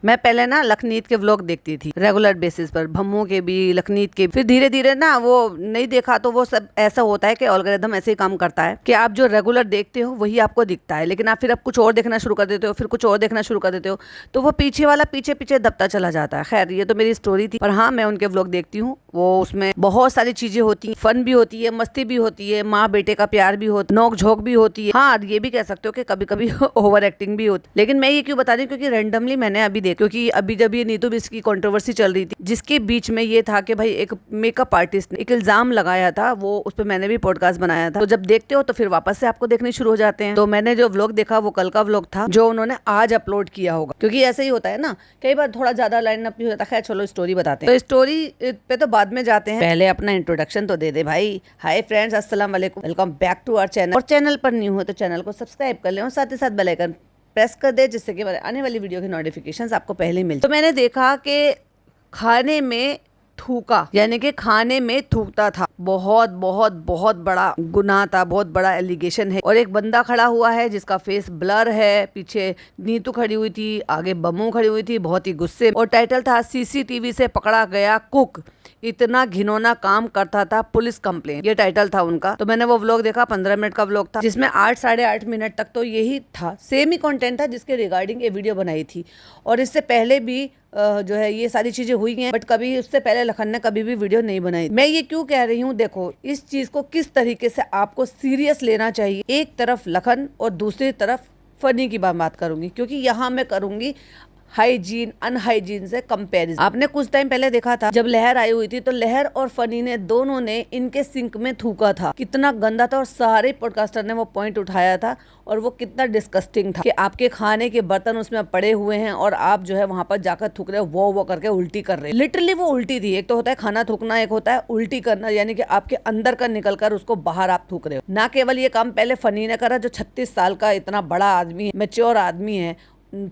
मैं पहले ना लखनीत के व्लॉग देखती थी रेगुलर बेसिस पर, भम्मू के भी, लखनीत के। फिर धीरे धीरे ना वो नहीं देखा तो वो सब ऐसा होता है कि एल्गोरिथम ऐसे ही काम करता है कि आप जो रेगुलर देखते हो वही आपको दिखता है, लेकिन आप फिर अब कुछ और देखना शुरू कर देते हो, फिर कुछ और देखना शुरू कर देते हो, तो वो पीछे वाला पीछे पीछे दबता चला जाता है। खैर ये तो मेरी स्टोरी थी, पर हाँ मैं उनके व्लॉग देखती हूँ। वो उसमें बहुत सारी चीजें होती हैं, फन भी होती है, मस्ती भी होती है, माँ बेटे का प्यार भी होता है, नोक झोंक भी होती है। हाँ ये भी कह सकते हो कि कभी कभी ओवर एक्टिंग भी होती है। लेकिन मैं ये क्यों बता रही हूँ, क्योंकि रैंडमली मैंने अभी देखा, क्योंकि अभी जब ये नीतू बिष्ट की कंट्रोवर्सी चल रही थी, जिसके बीच में ये था कि भाई एक मेकअप आर्टिस्ट ने एक इल्जाम लगाया था, वो उस पर मैंने भी पॉडकास्ट बनाया था। तो जब देखते हो तो फिर वापस से आपको देखने शुरू हो जाते हैं। तो मैंने जो व्लॉग देखा वो कल का व्लॉग था, जो उन्होंने आज अपलोड किया होगा, क्योंकि ऐसे ही होता है ना, कई बार थोड़ा ज्यादा लाइन अप नहीं होता। खैर चलो स्टोरी बताते हैं। तो स्टोरी पे तो बाद में जाते हैं, पहले अपना इंट्रोडक्शन तो दे दे भाई। हाय फ्रेंड्स, अस्सलाम वालेकुम, welcome back to our channel. और चैनल पर न्यू हो तो चैनल को सब्सक्राइब कर ले और साथ ही साथ बेल आइकन प्रेस कर दे, जिससे कि आने वाली वीडियो की नोटिफिकेशंस आपको पहले मिल जाए। तो मैंने देखा कि खाने में थूका, यानी कि खाने में थूकता था, बहुत बहुत बहुत बड़ा गुनाह था, बहुत बड़ा एलिगेशन है। और एक बंदा खड़ा हुआ है जिसका फेस ब्लर है, पीछे नीतू खड़ी हुई थी, आगे बम्मू खड़ी हुई थी, बहुत ही गुस्से। और टाइटल था सीसीटीवी से पकड़ा गया कुक, इतना घिनौना काम करता था, पुलिस कंप्लेन, ये टाइटल था उनका। तो मैंने वो व्लॉग देखा, 15 मिनट का व्लॉग था, जिसमें 8 साढ़े 8 मिनट तक तो यही था, सेम ही कंटेंट था जिसके रिगार्डिंग ये वीडियो बनाई थी। और इससे पहले भी जो है ये सारी चीजें हुई हैं, बट कभी उससे पहले लखन ने कभी भी वीडियो नहीं बनाई। मैं ये क्यों कह रही हूँ, देखो इस चीज को किस तरीके से आपको सीरियस लेना चाहिए। एक तरफ लखन और दूसरी तरफ फनी की बात करूंगी, क्योंकि यहाँ मैं करूंगी हाइजीन अनहाइजीन से कंपैरिजन। आपने कुछ टाइम पहले देखा था जब लहर आई हुई थी, तो लहर और फनी ने दोनों ने इनके सिंक में थूका था, कितना गंदा था। और सारे पॉडकास्टर ने वो पॉइंट उठाया था, और वो कितना डिस्कस्टिंग था कि आपके खाने के बर्तन उसमें पड़े हुए हैं और आप जो है वहां पर जाकर थूक रहे हो, वो करके उल्टी कर रहे हैं। लिटरली वो उल्टी थी। एक तो होता है खाना थूकना, एक होता है उल्टी करना, यानी कि आपके अंदर का निकल कर उसको बाहर आप थूक रहे हो। ना केवल ये काम पहले फनी ने करा, जो 36 साल का इतना बड़ा आदमी है, मैच्योर आदमी है,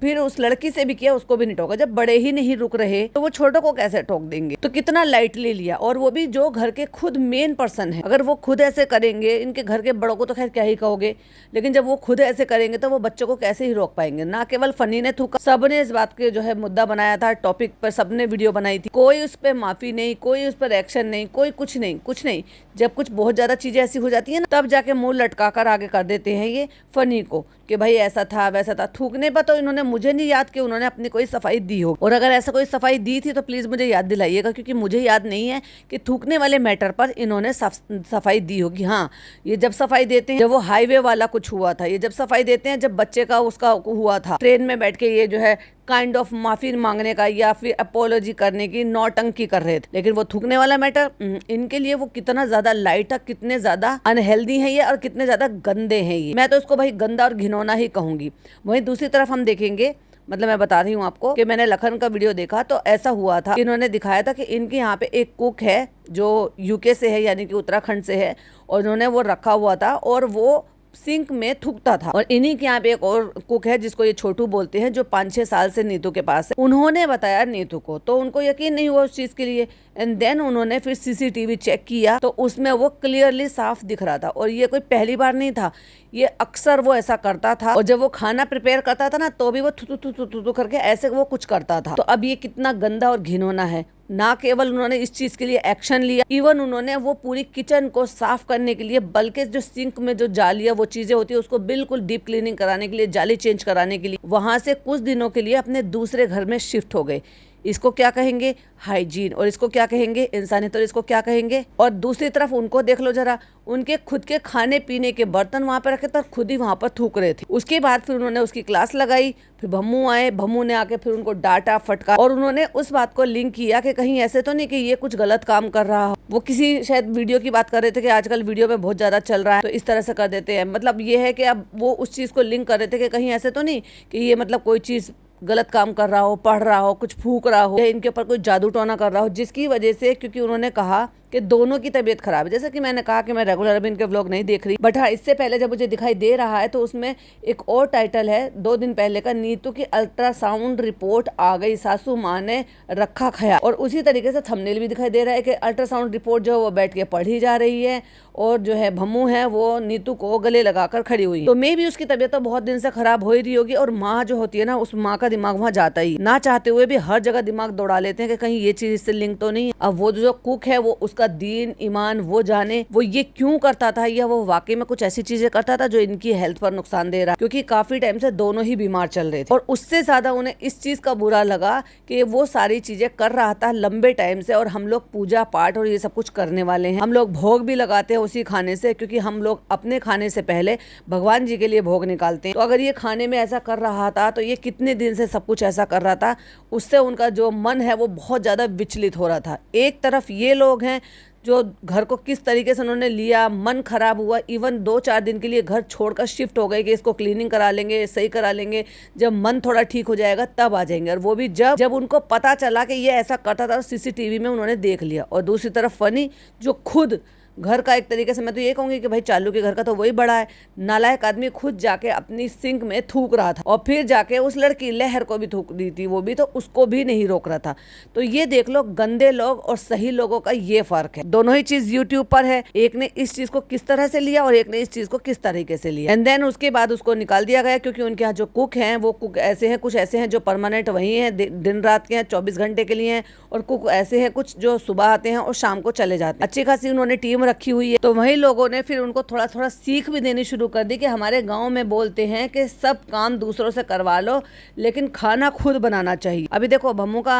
फिर उस लड़की से भी किया, उसको भी नहीं टोका। जब बड़े ही नहीं रुक रहे तो वो छोटों को कैसे टोक देंगे। तो कितना लाइटली लिया, और वो भी जो घर के खुद मेन पर्सन है। अगर वो खुद ऐसे करेंगे, इनके घर के बड़ों को तो खैर क्या ही कहोगे, लेकिन जब वो खुद ऐसे करेंगे तो वो बच्चों को कैसे ही रोक पाएंगे। ना केवल फनी ने थूका, सबने इस बात के जो है मुद्दा बनाया था, टॉपिक पर सबने वीडियो बनाई थी, कोई उस पर माफी नहीं, कोई उस पर एक्शन नहीं, कोई कुछ नहीं, कुछ नहीं। जब कुछ बहुत ज्यादा चीजें ऐसी हो जाती है ना, तब जाके मुंह लटका कर आगे कर देते हैं ये फनी को कि भाई ऐसा था वैसा था। थूकने पर तो इन्होंने मुझे नहीं याद कि उन्होंने अपनी कोई सफाई दी हो, और अगर ऐसा कोई सफाई दी थी तो प्लीज मुझे याद दिलाइएगा, क्योंकि मुझे याद नहीं है कि थूकने वाले मैटर पर इन्होंने सफाई दी होगी। हाँ ये जब सफाई देते हैं, जब वो हाईवे वाला कुछ हुआ था, ये जब सफाई देते हैं जब बच्चे का उसका हुआ था, ट्रेन में बैठ के ये जो है काइंड ऑफ माफी मांगने का या फिर अपोलॉजी करने की नौटंकी कर रहे थे। लेकिन वो थूकने वाला मैटर इनके लिए वो कितना ज्यादा लाइट है, कितने ज्यादा अनहेल्दी है ये, और कितने ज्यादा गंदे हैं ये। मैं तो इसको भाई गंदा और घिनौना ही कहूंगी। वहीं दूसरी तरफ हम देखेंगे, मतलब मैं बता रही हूँ आपको कि मैंने लखन का वीडियो देखा, तो ऐसा हुआ था, इन्होंने दिखाया था कि इनके यहाँ पे एक कुक है जो यूके से है, यानी कि उत्तराखंड से है, और उन्होंने वो रखा हुआ था और वो सिंक में थूकता था। और इन्हीं के यहाँ पे एक और कुक है जिसको ये छोटू बोलते हैं, जो 5-6 साल से नीतू के पास है। उन्होंने बताया नीतू को, तो उनको यकीन नहीं हुआ उस चीज के लिए, एंड देन उन्होंने फिर सीसीटीवी चेक किया, तो उसमें वो क्लियरली साफ दिख रहा था। और ये कोई पहली बार नहीं था, ये अक्सर वो ऐसा करता था। और जब वो खाना प्रिपेयर करता था ना, तो भी वो थू थू थू थू करके ऐसे वो कुछ करता था। तो अब ये कितना गंदा और घिनौना है। ना केवल उन्होंने इस चीज के लिए एक्शन लिया, इवन उन्होंने वो पूरी किचन को साफ करने के लिए, बल्कि जो सिंक में जो जालियां वो चीजें होती है उसको बिल्कुल डीप क्लीनिंग कराने के लिए, जाली चेंज कराने के लिए वहां से कुछ दिनों के लिए अपने दूसरे घर में शिफ्ट हो गए। इसको क्या कहेंगे, हाइजीन, और इसको क्या कहेंगे, इंसानियत, और इसको क्या कहेंगे। और दूसरी तरफ उनको देख लो जरा, उनके खुद के खाने पीने के बर्तन वहां पर रखे थे, खुद ही वहां पर थूक रहे थे। उसके बाद फिर उन्होंने उसकी क्लास लगाई, फिर भम्मू आए, भम्मू ने आके फिर उनको डांटा फटका, और उन्होंने उस बात को लिंक किया कि कहीं ऐसे तो नहीं कि ये कुछ गलत काम कर रहा हो। वो किसी शायद वीडियो की बात कर रहे थे कि आजकल वीडियो में बहुत ज्यादा चल रहा है, तो इस तरह से कर देते हैं। मतलब ये है कि अब वो उस चीज को लिंक कर रहे थे कि कहीं ऐसे तो नहीं कि ये मतलब कोई चीज गलत काम कर रहा हो, पढ़ रहा हो, कुछ फूक रहा हो, या इनके ऊपर कोई जादू टोना कर रहा हो, जिसकी वजह से, क्योंकि उन्होंने कहा कि दोनों की तबीयत खराब है। जैसा कि मैंने कहा कि मैं रेगुलर अभी इनके व्लॉग नहीं देख रही, बट हाँ इससे पहले जब मुझे दिखाई दे रहा है तो उसमें एक और टाइटल है 2 दिन पहले का, नीतू की अल्ट्रासाउंड रिपोर्ट आ गई, सासू माँ ने रखा ख्याल। और उसी तरीके से थंबनेल भी दिखाई दे रहा है कि अल्ट्रासाउंड रिपोर्ट जो है वो बैठ के पढ़ी जा रही है और जो है भम्मू है वो नीतू को गले लगाकर खड़ी हुई। तो मे भी उसकी तबीयत तो बहुत दिन से खराब हो ही रही होगी, और माँ जो होती है ना, उस माँ का दिमाग वहाँ जाता ही, ना चाहते हुए भी हर जगह दिमाग दौड़ा लेते हैं कि कहीं ये चीज इससे लिंक तो नहीं। अब वो जो कुक है वो उसका दीन ईमान वो जाने, वो ये क्यों करता था, या वो वाकई में कुछ ऐसी चीजें करता था जो इनकी हेल्थ पर नुकसान दे रहा, क्योंकि काफी टाइम से दोनों ही बीमार चल रहे थे। और उससे ज्यादा उन्हें इस चीज का बुरा लगा कि वो सारी चीजें कर रहा था लंबे टाइम से, और हम लोग पूजा पाठ और ये सब कुछ करने वाले हैं, हम लोग भोग भी लगाते हैं उसी खाने से, क्योंकि हम लोग अपने खाने से पहले भगवान जी के लिए भोग निकालते हैं। तो अगर ये खाने में ऐसा कर रहा था तो ये कितने दिन से सब कुछ ऐसा कर रहा था, उससे उनका जो मन है वो बहुत ज्यादा विचलित हो रहा था। एक तरफ ये लोग हैं जो घर को किस तरीके से उन्होंने लिया, मन खराब हुआ, इवन 2-4 दिन के लिए घर छोड़कर शिफ्ट हो गए कि इसको क्लीनिंग करा लेंगे, सही करा लेंगे, जब मन थोड़ा ठीक हो जाएगा तब आ जाएंगे। और वो भी जब उनको पता चला कि ये ऐसा करता था, सीसीटीवी में उन्होंने देख लिया। और दूसरी तरफ फनी जो खुद घर का, एक तरीके से मैं तो ये कहूंगी कि भाई चालू के घर का तो वही बड़ा है, नालायक आदमी खुद जाके अपनी सिंक में थूक रहा था, और फिर जाके उस लड़की लहर को भी थूक दी थी, वो भी तो उसको भी नहीं रोक रहा था। तो ये देख लो गंदे लोग और सही लोगों का ये फर्क है। दोनों ही चीज यूट्यूब पर है, एक ने इस चीज को किस तरह से लिया और एक ने इस चीज को किस तरीके से लिया, एंड देन उसके बाद उसको निकाल दिया गया, क्योंकि उनके यहाँ जो कुक हैं वो कुक ऐसे हैं, कुछ ऐसे हैं जो परमानेंट वही हैं, दिन रात के हैं, 24 घंटे के लिए हैं, और कुक ऐसे हैं कुछ जो सुबह आते हैं और शाम को चले जाते हैं। अच्छी खासी उन्होंने टीम रखी हुई है। तो वही लोगों ने फिर उनको थोड़ा थोड़ा सीख भी देनी शुरू कर दी कि हमारे गांव में बोलते हैं कि सब काम दूसरों से करवा लो, लेकिन खाना खुद बनाना चाहिए। अभी देखो भम्मू का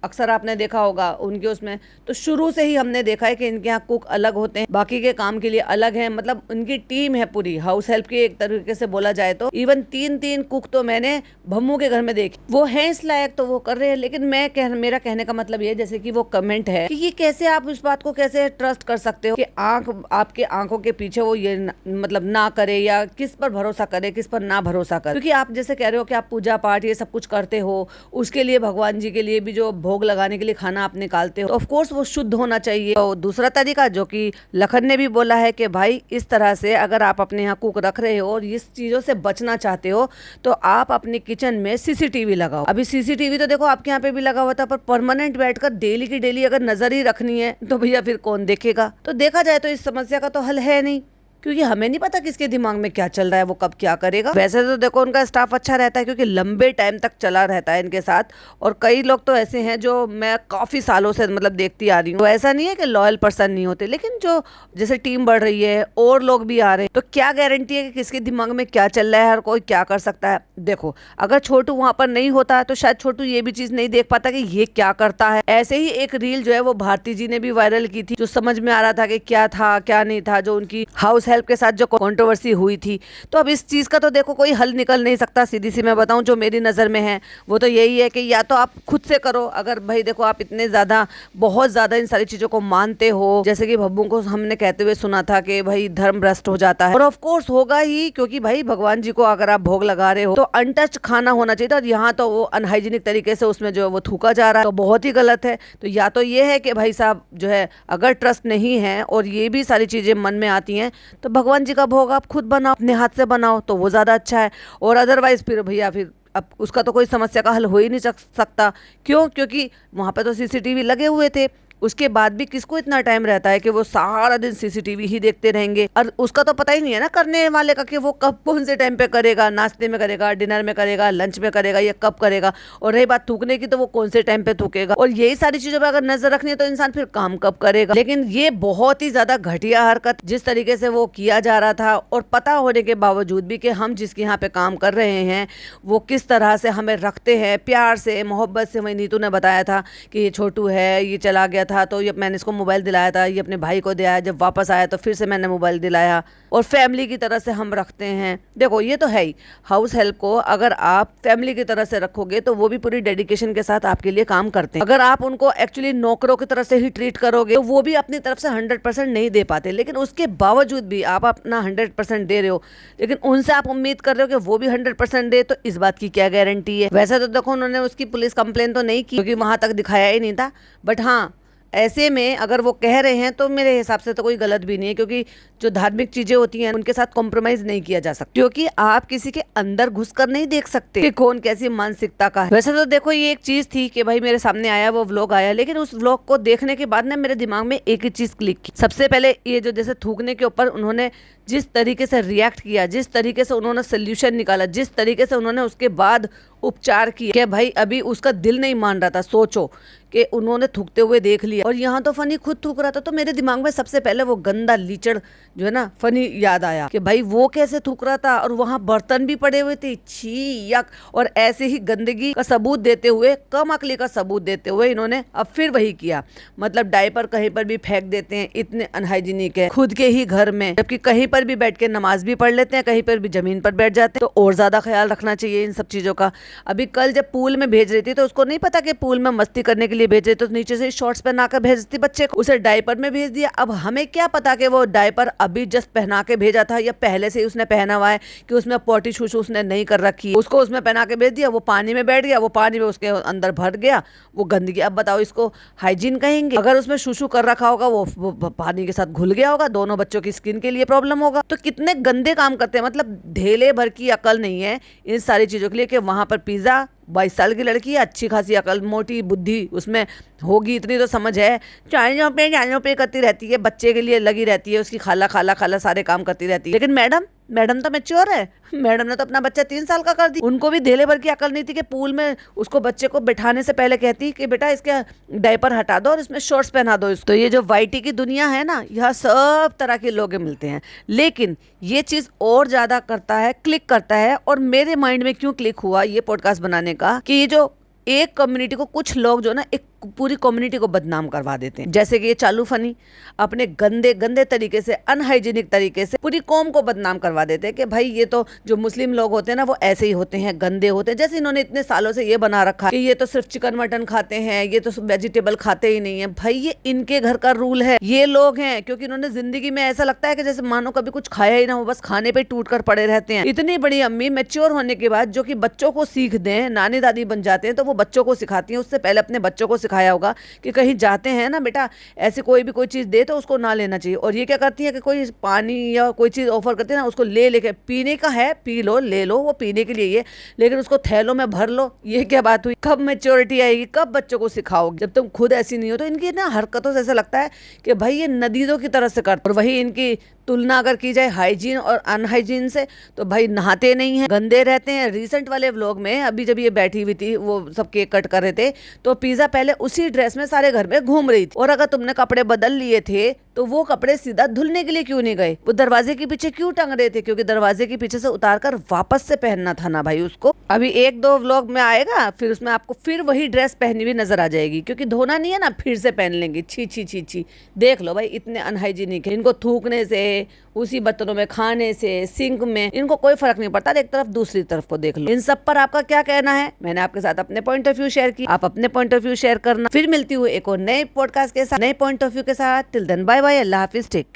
अक्सर आपने देखा होगा उनके उसमें, तो शुरू से ही हमने देखा है कि इनके यहाँ कुक अलग होते हैं, बाकी के काम के लिए अलग है, मतलब उनकी टीम है पूरी हाउस हेल्प की, एक तरीके से बोला जाए तो। इवन 3-3 कुक तो मैंने भम्मू के घर में देखे, वो है इस लायक तो वो कर रहे हैं। लेकिन मेरा कहने का मतलब ये, जैसे कि वो कमेंट है कि ये कैसे आप इस बात को कैसे ट्रस्ट कर सकते हो कि आपके आंखों के पीछे वो ये मतलब ना करे, या किस पर भरोसा करे, किस पर ना भरोसा करे। क्योंकि आप जैसे कह रहे हो कि आप पूजा पाठ ये सब कुछ करते हो, उसके लिए भगवान जी के लिए भी जो भोग लगाने के लिए खाना आप निकालते हो, तो ऑफ कोर्स वो शुद्ध होना चाहिए। और दूसरा तरीका जो कि लखन ने भी बोला है कि भाई इस तरह से अगर आप अपने यहाँ कुक रख रहे हो और इस चीजों से बचना चाहते हो तो आप अपने किचन में सीसीटीवी लगाओ। अभी सीसीटीवी तो देखो आपके यहाँ पे भी लगा हुआ था, पर परमानेंट बैठकर डेली की डेली अगर नजर ही रखनी है तो भैया फिर कौन देखेगा। तो देखा जाए तो इस समस्या का तो हल है नहीं, क्योंकि हमें नहीं पता किसके दिमाग में क्या चल रहा है, वो कब क्या करेगा। वैसे तो देखो उनका स्टाफ अच्छा रहता है, क्योंकि लंबे टाइम तक चला रहता है इनके साथ, और कई लोग तो ऐसे हैं जो मैं काफ़ी सालों से मतलब देखती आ रही हूँ। तो ऐसा नहीं है कि लॉयल पर्सन नहीं होते, लेकिन जो जैसे टीम बढ़ रही है और लोग भी आ रहे हैं, तो क्या गारंटी है कि किसके दिमाग में क्या चल रहा है, हर कोई क्या कर सकता है। देखो अगर छोटू वहाँ पर नहीं होता तो शायद छोटू ये भी चीज़ नहीं देख पाता कि ये क्या करता है। ऐसे ही एक रील जो है वो भारती जी ने भी वायरल की थी, जो समझ में आ रहा था कि क्या था क्या नहीं था, जो उनकी हाउस हेल्प के साथ जो कंट्रोवर्सी हुई थी। तो अब इस चीज का तो देखो कोई हल निकल नहीं सकता। सीधी सी मैं बताऊं जो मेरी नजर में है वो तो यही है कि या तो आप खुद से करो, अगर भाई देखो आप इतने ज्यादा बहुत ज्यादा इन सारी चीजों को मानते हो, जैसे कि भब्बू को हमने कहते हुए सुना था कि भाई धर्म भ्रष्ट हो जाता है, और ऑफ कोर्स होगा ही, क्योंकि भाई भगवान जी को अगर आप भोग लगा रहे हो तो अनटच खाना होना चाहिए था, और यहाँ तो वो अनहाइजीनिक तरीके से उसमें जो है वो थूका जा रहा है, तो बहुत ही गलत है। तो या तो ये है कि भाई साहब जो है अगर ट्रस्ट नहीं है और ये भी सारी चीजें मन में आती हैं तो भगवान जी का भोग आप खुद बनाओ, अपने हाथ से बनाओ, तो वो ज्यादा अच्छा है। और अदरवाइज फिर भैया फिर अब उसका तो कोई समस्या का हल हो ही नहीं सकता। क्यों? क्योंकि वहां पे तो सीसीटीवी लगे हुए थे, उसके बाद भी किसको इतना टाइम रहता है कि वो सारा दिन सीसीटीवी ही देखते रहेंगे, और उसका तो पता ही नहीं है ना करने वाले का कि वो कब कौन से टाइम पे करेगा, नाश्ते में करेगा, डिनर में करेगा, लंच में करेगा, या कब करेगा। और रही बात थूकने की, तो वो कौन से टाइम पे थूकेगा। और यही सारी चीजों पर अगर नजर रखनी है तो इंसान फिर काम कब करेगा। लेकिन ये बहुत ही ज्यादा घटिया हरकत जिस तरीके से वो किया जा रहा था, और पता होने के बावजूद भी कि हम जिसके यहाँ पे काम कर रहे हैं वो किस तरह से हमें रखते हैं, प्यार से मोहब्बत से। वही नीतू ने बताया था कि ये छोटू है, ये चला गया था तो ये मैंने इसको मोबाइल दिलाया था, ये अपने भाई को दिया, जब वापस आया तो फिर से मैंने मोबाइल दिलाया, और फैमिली की तरह से हम रखते हैं। देखो ये तो है ही, हाउस हेल्प को अगर आप फैमिली की तरह से रखोगे तो वो भी पूरी डेडिकेशन के साथ आपके लिए काम करते हैं। अगर आप उनको एक्चुअली नौकरों की तरह से ही ट्रीट करोगे तो वो भी अपनी तरफ से 100% नहीं दे पाते, लेकिन उसके बावजूद भी आप अपना 100% दे रहे हो, लेकिन उनसे आप उम्मीद कर रहे हो कि वो भी 100% दे, तो इस बात की क्या गारंटी है। वैसे तो देखो उन्होंने उसकी पुलिस कंप्लेन तो नहीं की, क्योंकि वहां तक दिखाया ही नहीं था, बट हाँ ऐसे में अगर वो कह रहे हैं तो मेरे हिसाब से तो कोई गलत भी नहीं है, क्योंकि जो धार्मिक चीजें होती हैं उनके साथ कॉम्प्रोमाइज नहीं किया जा सकता, क्योंकि आप किसी के अंदर घुसकर नहीं देख सकते कि कौन कैसी मानसिकता का है। वैसे तो देखो ये एक चीज थी कि भाई मेरे सामने आया वो व्लॉग आया, लेकिन उस व्लॉग को देखने के बाद ना मेरे दिमाग में एक ही चीज क्लिक की। सबसे पहले ये जो जैसे थूकने के ऊपर उन्होंने जिस तरीके से रिएक्ट किया, जिस तरीके से उन्होंने सोल्यूशन निकाला, जिस तरीके से उन्होंने उसके बाद उपचार किया, कि भाई अभी उसका दिल नहीं मान रहा था। सोचो कि उन्होंने थूकते हुए देख लिया और यहाँ तो फनी खुद थूक रहा था, तो मेरे दिमाग में सबसे पहले वो गंदा लीचड़ जो है ना फनी याद आया कि भाई वो कैसे थूक रहा था और वहाँ बर्तन भी पड़े हुए थे, छी यक। और ऐसे ही गंदगी का सबूत देते हुए, कम अकली का सबूत देते हुए इन्होंने अब फिर वही किया। मतलब डायपर कहीं पर भी फेंक देते हैं, इतने अनहाइजीनिक है खुद के ही घर में, जबकि कहीं पर भी बैठ के नमाज भी पढ़ लेते हैं, कहीं पर भी जमीन पर बैठ जाते हैं। तो और ज्यादा ख्याल रखना चाहिए इन सब चीजों का। अभी कल जब पूल में भेज रही थी तो उसको नहीं पता कि पूल में मस्ती करने के लिए भेज रहे, तो नीचे से शॉर्ट्स पहनाकर भेजती बच्चे को, उसे डायपर में भेज दिया। अब हमें क्या पता कि वो डायपर अभी जस्ट पहना के भेजा था या पहले से ही उसने पहना हुआ है, कि उसमें पोटी शूशू उसने नहीं कर रखी है। उसको उसमें पहना के भेज दिया, वो पानी में बैठ गया, वो पानी में उसके अंदर भर गया वो गंदगी। अब बताओ इसको हाइजीन कहेंगे? अगर उसमें शूशू कर रखा होगा वो पानी के साथ घुल गया होगा, दोनों बच्चों की स्किन के लिए प्रॉब्लम होगा। तो कितने गंदे काम करते हैं, मतलब ढेले भर की अकल नहीं है इन सारी चीजों के लिए कि वहां पर पिज्जा 22 साल की लड़की है, अच्छी खासी अकल मोटी बुद्धि उसमें होगी, इतनी तो समझ है, चाइनों पे करती रहती है, बच्चे के लिए लगी रहती है, उसकी खाला खाला खाला सारे काम करती रहती है। लेकिन मैडम तो मैच्योर है, मैडम ने तो अपना बच्चा 3 साल का कर दी। उनको भी ढेले भर की अकल नहीं थी कि पूल में उसको बच्चे को बैठाने से पहले कहती कि बेटा इसके डायपर हटा दो और इसमें शॉर्ट्स पहना दो इसको। तो ये जो वाईटी की दुनिया है ना, यहाँ सब तरह के लोग मिलते हैं, लेकिन ये चीज और ज्यादा करता है, क्लिक करता है। और मेरे माइंड में क्यों क्लिक हुआ ये पॉडकास्ट बनाने का, कि ये जो एक कम्युनिटी को कुछ लोग जो ना एक पूरी कम्युनिटी को बदनाम करवा देते हैं, जैसे कि ये चालू फनी अपने गंदे गंदे तरीके से, अनहाइजीनिक तरीके से पूरी कौम को बदनाम करवा देते हैं कि भाई ये तो जो मुस्लिम लोग होते हैं ना वो ऐसे ही होते हैं, गंदे होते हैं। जैसे इन्होंने इतने सालों से ये बना रखा कि ये तो सिर्फ चिकन मटन खाते हैं, ये तो वेजिटेबल खाते ही नहीं है। भाई ये इनके घर का रूल है, ये लोग हैं, क्योंकि इन्होंने जिंदगी में ऐसा लगता है कि जैसे मानो कभी कुछ खाया ही ना हो, बस खाने पे टूट कर पड़े रहते हैं। इतनी बड़ी अम्मी मैच्योर होने के बाद जो कि बच्चों को सीख दें, नानी दादी बन जाते हैं, तो वो बच्चों को सिखाती हैं। उससे पहले अपने बच्चों को सिखाया होगा कि कहीं जाते हैं ना बेटा, ऐसे कोई भी कोई चीज दे तो उसको ना लेना चाहिए। और ये क्या करती है कि कोई पानी या कोई चीज ऑफर करती है ना, उसको लेके पीने का है, पी लो, ले लो, वो पीने के लिए ये, लेकिन उसको थैलों में भर लो। ये क्या बात हुई? कब मैच्योरिटी आएगी, कब बच्चों को सिखाओगे? जब तुम खुद ऐसी नहीं हो। तो इनकी ना हरकतों से ऐसा लगता है कि भाई ये नदीदों की तरह से करते। और वही इनकी तुलना अगर की जाए हाइजीन और अनहाइजीन से, तो भाई नहाते नहीं है, गंदे रहते हैं। रिसेंट वाले व्लॉग में अभी जब ये बैठी हुई थी, वो सब केक कट कर रहे थे, तो पिज्जा पहले उसी ड्रेस में सारे घर में घूम रही थी। और अगर तुमने कपड़े बदल लिए थे तो वो कपड़े सीधा धुलने के लिए क्यों नहीं गए? वो दरवाजे के पीछे क्यों टंग रहे थे? क्योंकि दरवाजे के पीछे से उतार कर वापस से पहनना था ना भाई उसको। अभी 1-2 व्लॉग में आएगा, फिर उसमें आपको फिर वही ड्रेस पहनी हुई नजर आ जाएगी, क्योंकि धोना नहीं है ना, फिर से पहन लेंगे। छी छी छी छी, देख लो भाई इतने अनहाइजीनिक है। इनको थूकने से, उसी बर्तनों में खाने से, सिंक में, इनको कोई फर्क नहीं पड़ता। एक तरफ दूसरी तरफ को देख लो। इन सब पर आपका क्या कहना है? मैंने आपके साथ अपने पॉइंट ऑफ व्यू शेयर की, आप अपने पॉइंट ऑफ व्यू शेयर करना। फिर मिलती हूँ एक और नए पॉडकास्ट के साथ, नए पॉइंट ऑफ व्यू के साथ। टिल देन बाय बाय, अल्लाह हाफिज, टेक।